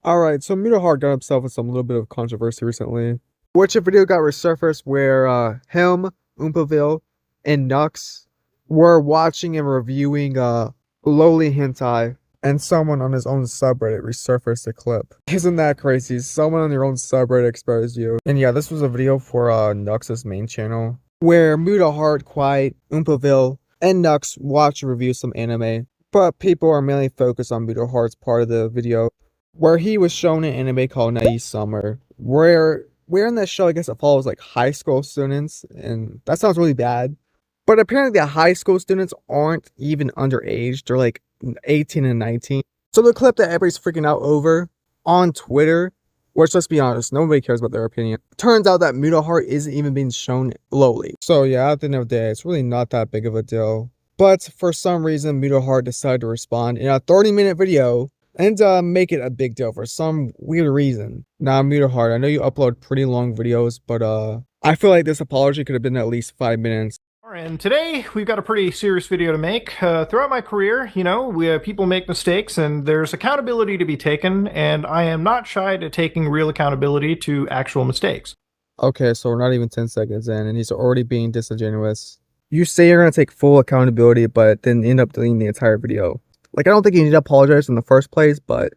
Alright, so Muta got himself in some little bit of controversy recently, which a video got resurfaced where him, Oompaville, and Nux were watching and reviewing lowly hentai, and someone on his own subreddit resurfaced the clip. Isn't that crazy? Someone on your own subreddit exposed you. And yeah, this was a video for Nux's main channel, where Muta, Quiet, Oompaville, and Nux watch and review some anime, but people are mainly focused on Muta part of the video where he was shown an anime called Naive Summer, where in that show I guess it follows like high school students, and that sounds really bad. But apparently the high school students aren't even underage. They're like 18 and 19. So the clip that everybody's freaking out over on Twitter, which let's be honest, nobody cares about their opinion. Turns out that Muta isn't even being shown lowly. So yeah, at the end of the day, it's really not that big of a deal. But for some reason, Muta decided to respond in a 30-minute video and make it a big deal for some weird reason. Now, Muta, I know you upload pretty long videos, but I feel like this apology could have been at least 5 minutes. And today we've got a pretty serious video to make. Throughout my career, you know, people make mistakes and there's accountability to be taken, and I am not shy to taking real accountability to actual mistakes. Okay, so we're not even 10 seconds in and he's already being disingenuous. You say you're going to take full accountability, but then end up deleting the entire video. Like, I don't think you need to apologize in the first place, but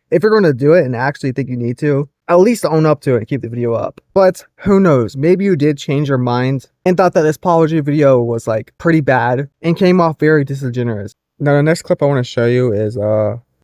if you're going to do it and actually think you need to, at least own up to it and keep the video up. But who knows, maybe you did change your mind and thought that this apology video was like pretty bad and came off very disingenuous. Now the next clip I want to show you is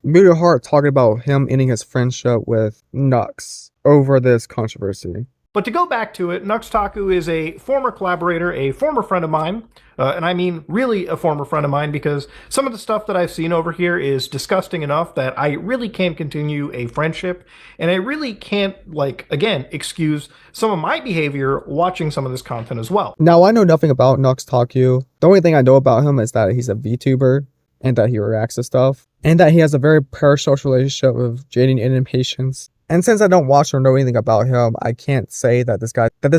Muta talking about him ending his friendship with Nux over this controversy. But to go back to it, Nuxtaku is a former collaborator, a former friend of mine, and I mean really a former friend of mine, because some of the stuff that I've seen over here is disgusting enough that I really can't continue a friendship, and I really can't, like, again, excuse some of my behavior watching some of this content as well. Now, I know nothing about Nuxtaku. The only thing I know about him is that he's a VTuber, and that he reacts to stuff, and that he has a very parasocial relationship with Jaden and Impatience. And since I don't watch or know anything about him, I can't say that this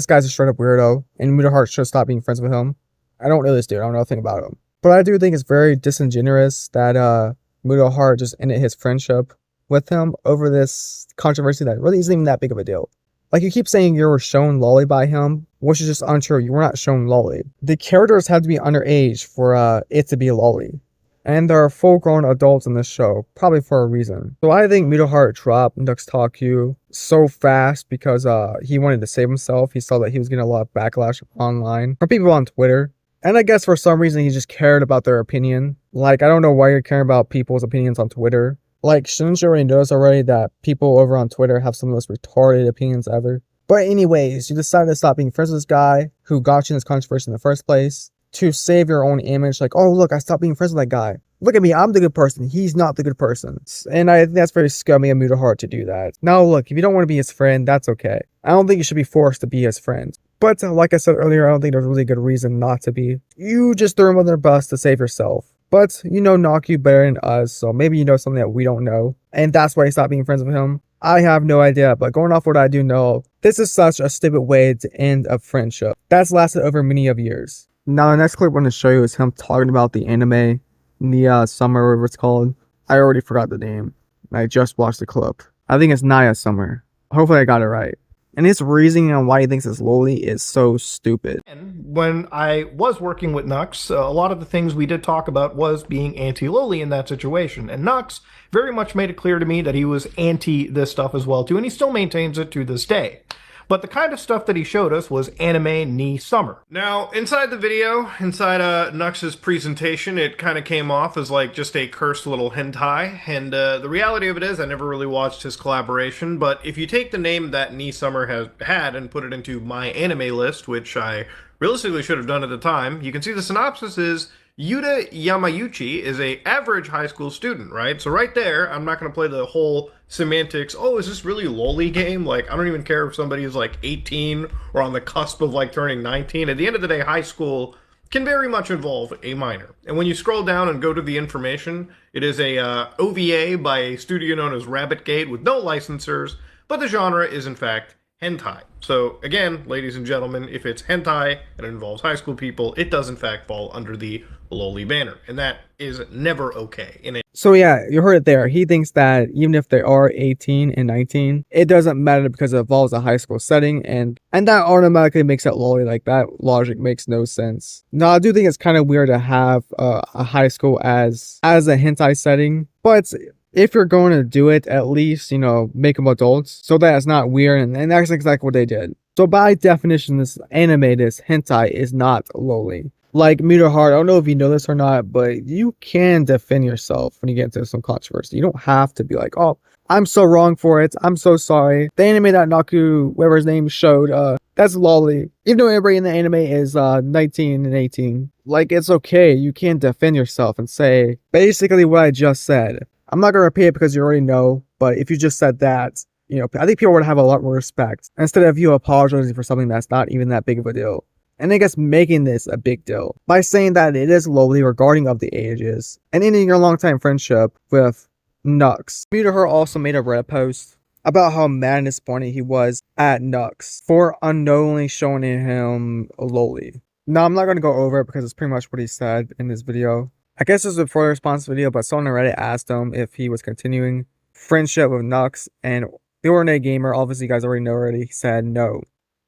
guy's a straight up weirdo and Muta should stop being friends with him. I don't know this dude. I don't know nothing about him. But I do think it's very disingenuous that Muta just ended his friendship with him over this controversy that really isn't even that big of a deal. Like, you keep saying you were shown lolly by him, which is just untrue. You were not shown lolly. The characters had to be underage for it to be lolly. And there are full-grown adults in this show, probably for a reason. So I think Muta dropped Nuxtaku so fast because he wanted to save himself. He saw that he was getting a lot of backlash online from people on Twitter. And I guess for some reason he just cared about their opinion. Like, I don't know why you're caring about people's opinions on Twitter. Like, shouldn't you already notice already that people over on Twitter have some of the most retarded opinions ever? But anyways, you decided to stop being friends with this guy who got you in this controversy in the first place, to save your own image. Like, oh look, I stopped being friends with that guy. Look at me, I'm the good person. He's not the good person. And I think that's very scummy of Muta to do that. Now look, if you don't want to be his friend, that's okay. I don't think you should be forced to be his friend. But like I said earlier, I don't think there's really good reason not to be. You just threw him under the bus to save yourself. But you know Naku better than us, so maybe you know something that we don't know. And that's why you stopped being friends with him. I have no idea, but going off what I do know, this is such a stupid way to end a friendship that's lasted over many of years. Now the next clip I want to show you is him talking about the anime, Nia Summer, whatever it's called. I already forgot the name. I just watched the clip. I think it's Naya Summer. Hopefully I got it right. And his reasoning on why he thinks it's lowly is so stupid. And when I was working with Nux, a lot of the things we did talk about was being anti-lowly in that situation. And Nux very much made it clear to me that he was anti this stuff as well too, and he still maintains it to this day. But the kind of stuff that he showed us was anime Ni Summer. Now, inside the video, inside Nux's presentation, it kind of came off as like just a cursed little hentai. And the reality of it is, I never really watched his collaboration. But if you take the name that Ni Summer has had and put it into my anime list, which I realistically should have done at the time, you can see the synopsis is Yuta Yamayuchi is a average high school student, right? So right there, I'm not going to play the whole semantics, oh, is this really lolly game? Like, I don't even care if somebody is like 18 or on the cusp of like turning 19. At the end of the day, high school can very much involve a minor. And when you scroll down and go to the information, it is a OVA by a studio known as Rabbit Gate with no licensors, but the genre is in fact hentai. So again, ladies and gentlemen, if it's hentai and it involves high school people, it does in fact fall under the loli banner, and that is never okay. So yeah, you heard it there. He thinks that even if they are 18 and 19, it doesn't matter because it involves a high school setting, and that automatically makes it loli. Like, that logic makes no sense. Now, I do think it's kind of weird to have a high school as a hentai setting, but if you're going to do it, at least, you know, make them adults so that it's not weird, and that's exactly what they did. So by definition, this anime, this hentai, is not loli. Like, Meter Heart, I don't know if you know this or not, but you can defend yourself when you get into some controversy. You don't have to be like, oh, I'm so wrong for it, I'm so sorry. The anime that Naku, whatever his name, showed, that's loli. Even though everybody in the anime is 19 and 18. Like, it's okay. You can defend yourself and say basically what I just said. I'm not going to repeat it because you already know, but if you just said that, you know, I think people would have a lot more respect instead of you apologizing for something that's not even that big of a deal. And I guess making this a big deal by saying that it is lowly regarding of the ages and ending your longtime friendship with Nux. Meter also made a Reddit post about how mad and disappointed he was at Nux for unknowingly showing him lowly. Now, I'm not going to go over it because it's pretty much what he said in this video. I guess this was before the response video, but someone on Reddit asked him if he was continuing friendship with Nux, and the Ordinary Gamer, obviously you guys already know already, said no.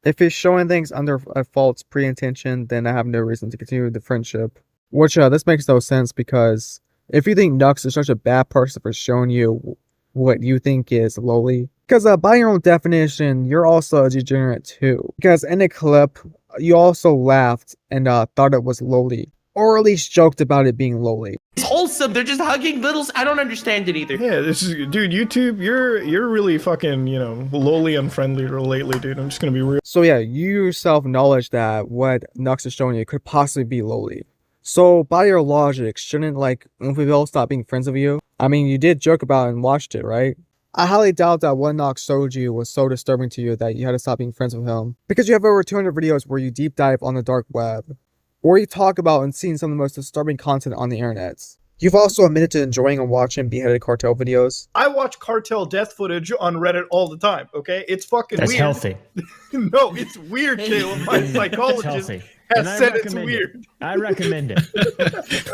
If he's showing things under a false pre-intention, then I have no reason to continue the friendship. Which, this makes no sense, because if you think Nux is such a bad person for showing you what you think is lowly, because by your own definition, you're also a degenerate too. Because in the clip, you also laughed and thought it was lowly. Or at least joked about it being lowly. It's wholesome. They're just hugging littles. I don't understand it either. Yeah, this is, dude, YouTube, you're really fucking, you know, lowly unfriendly lately, dude. I'm just gonna be real. So yeah, you yourself acknowledge that what Nux is showing you could possibly be lowly. So by your logic, shouldn't, like, Umfibel stop being friends with you? I mean, you did joke about it and watched it, right? I highly doubt that what Nux showed you was so disturbing to you that you had to stop being friends with him. Because you have over 200 videos where you deep dive on the dark web, or you talk about and seeing some of the most disturbing content on the internet. You've also admitted to enjoying and watching beheaded cartel videos. I watch cartel death footage on Reddit all the time, okay? It's fucking That's weird. healthy. No, it's weird, Caleb. My psychologist has said it's weird. I recommend it.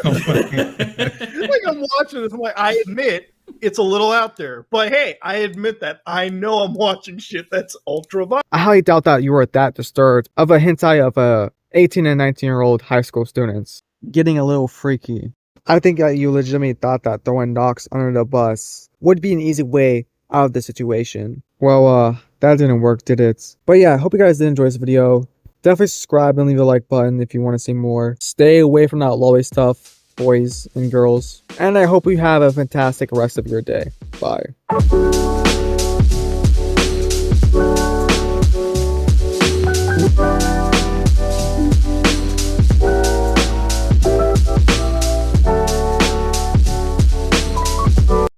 Like, I'm watching this, I'm like, I admit it's a little out there. But hey, I admit that. I know I'm watching shit that's ultra violent. I highly doubt that you were that disturbed of a hentai of a 18 and 19-year-old high school students getting a little freaky. I think that you legitimately thought that throwing Nux under the bus would be an easy way out of the situation. Well, that didn't work, did it? But yeah, I hope you guys did enjoy this video. Definitely subscribe and leave a like button if you want to see more. Stay away from that lolly stuff, boys and girls. And I hope you have a fantastic rest of your day. Bye.